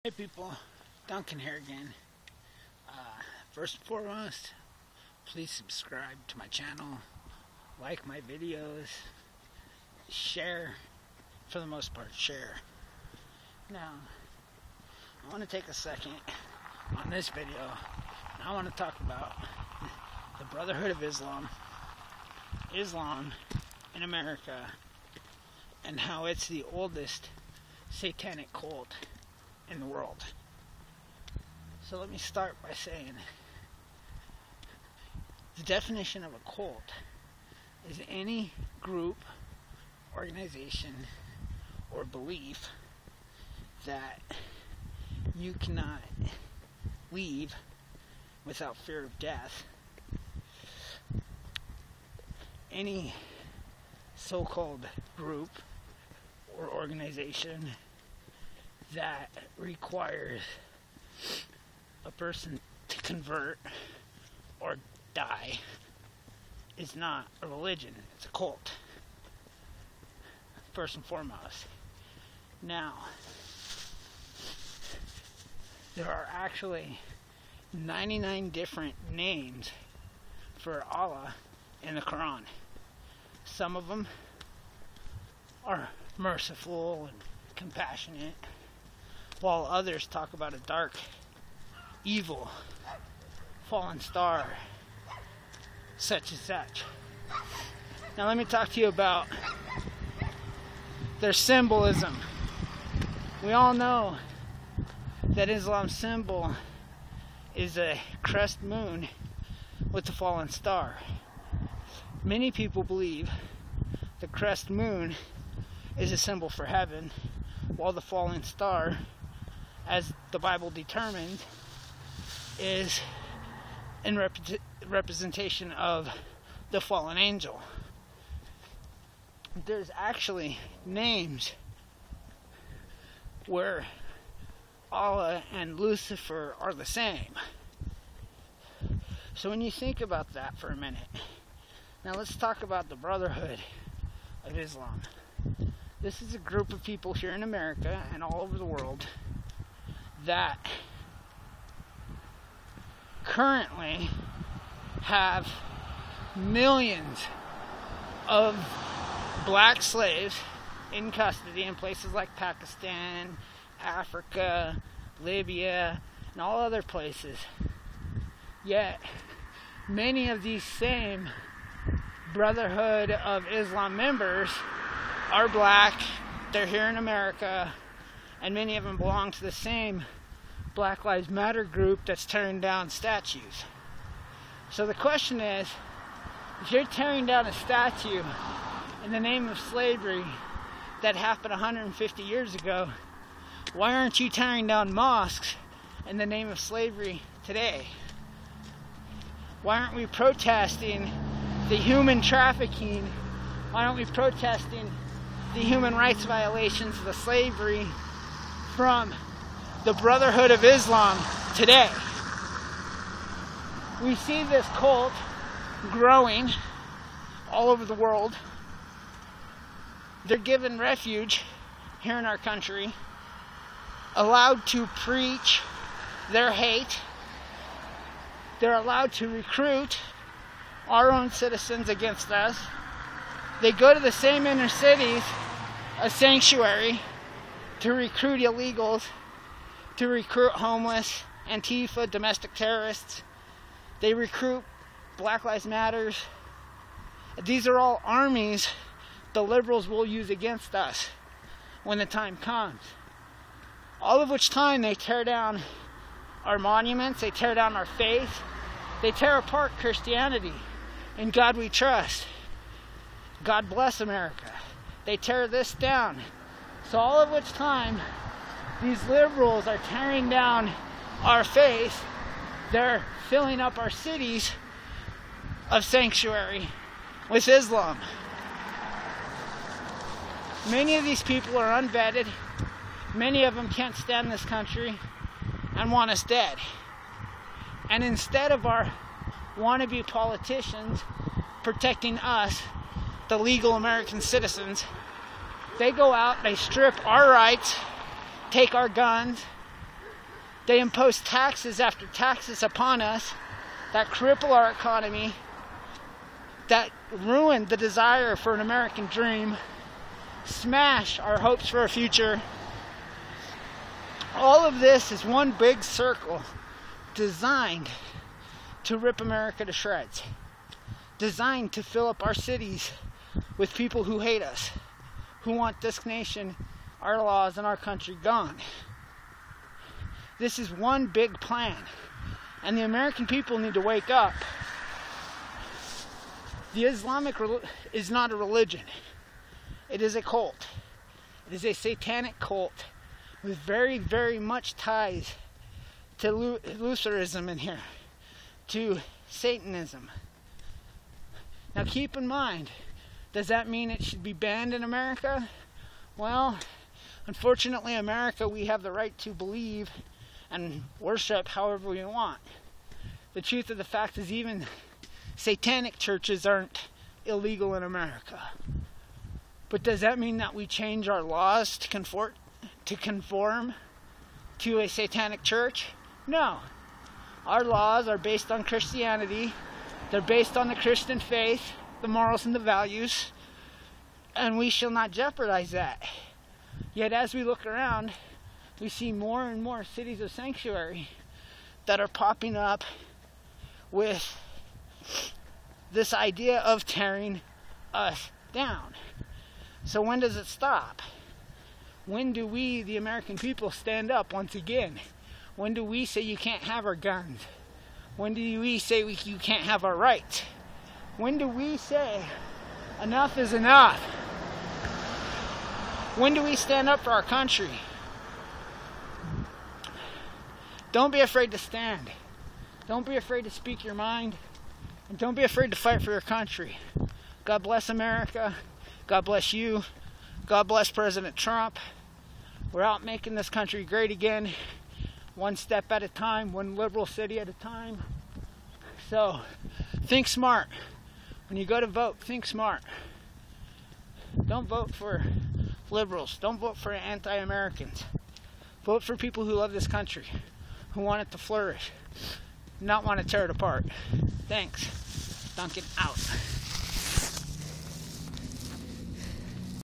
Hey people, Duncan here again. First and foremost, please subscribe to my channel, like my videos, share, for the most part, share. Now, I want to take a second on this video, and I want to talk about the Brotherhood of Islam, Islam in America, and how it's the oldest satanic cult in the world. So let me start by saying the definition of a cult is any group, organization, or belief that you cannot leave without fear of death. Any so-called group or organization that requires a person to convert or die is not a religion, it's a cult, first and foremost. Now, there are actually 99 different names for Allah in the Quran. Some of them are merciful and compassionate, while others talk about a dark, evil, fallen star, such and such. Now let me talk to you about their symbolism. We all know that Islam's symbol is a crescent moon with a fallen star. Many people believe the crescent moon is a symbol for heaven, while the fallen star, as the Bible determined, is in representation of the fallen angel. There's actually names where Allah and Lucifer are the same. So when you think about that for a minute, now let's talk about the Brotherhood of Islam. This is a group of people here in America and all over the world that currently have millions of black slaves in custody in places like Pakistan, Africa, Libya, and all other places. Yet, many of these same Brotherhood of Islam members are black, they're here in America, and many of them belong to the same Black Lives Matter group that's tearing down statues. So the question is, if you're tearing down a statue in the name of slavery that happened 150 years ago, why aren't you tearing down mosques in the name of slavery today? Why aren't we protesting the human trafficking? Why aren't we protesting the human rights violations, the slavery from the Brotherhood of Islam today? We see this cult growing all over the world. They're given refuge here in our country, allowed to preach their hate. They're allowed to recruit our own citizens against us. They go to the same inner cities, a sanctuary, to recruit illegals, to recruit homeless, Antifa, domestic terrorists. They recruit Black Lives Matters. These are all armies the liberals will use against us when the time comes. All of which time they tear down our monuments, they tear down our faith, they tear apart Christianity. In God we trust. God bless America. They tear this down. So all of which time these liberals are tearing down our faith, they're filling up our cities of sanctuary with Islam. Many of these people are unvetted. Many of them can't stand this country and want us dead. And instead of our wannabe politicians protecting us, the legal American citizens, They go out, they strip our rights, take our guns, They impose taxes after taxes upon us that cripple our economy, that ruin the desire for an American dream, smash our hopes for a future. All of this is one big circle designed to rip America to shreds, designed to fill up our cities with people who hate us, who want this nation, our laws, and our country gone. This is one big plan, and the American people need to wake up. The Islamic is not a religion. It is a cult. It is a satanic cult with very, very much ties to Lutheranism in here, to Satanism. Now keep in mind, does that mean it should be banned in America? Well, unfortunately, America, we have the right to believe and worship however we want. The truth of the fact is even satanic churches aren't illegal in America. But does that mean that we change our laws to conform to a satanic church? No. Our laws are based on Christianity. They're based on the Christian faith, the morals and the values, and we shall not jeopardize that. Yet as we look around, we see more and more cities of sanctuary that are popping up with this idea of tearing us down. So when does it stop? When do we, the American people, stand up once again? When do we say you can't have our guns? When do we say you can't have our rights? When do we say enough is enough? When do we stand up for our country? Don't be afraid to stand. Don't be afraid to speak your mind. And don't be afraid to fight for your country. God bless America. God bless you. God bless President Trump. We're out making this country great again, one step at a time, one liberal city at a time. So, think smart. When you go to vote, think smart. Don't vote for liberals. Don't vote for anti-Americans. Vote for people who love this country, who want it to flourish, not want to tear it apart. Thanks. Duncan out.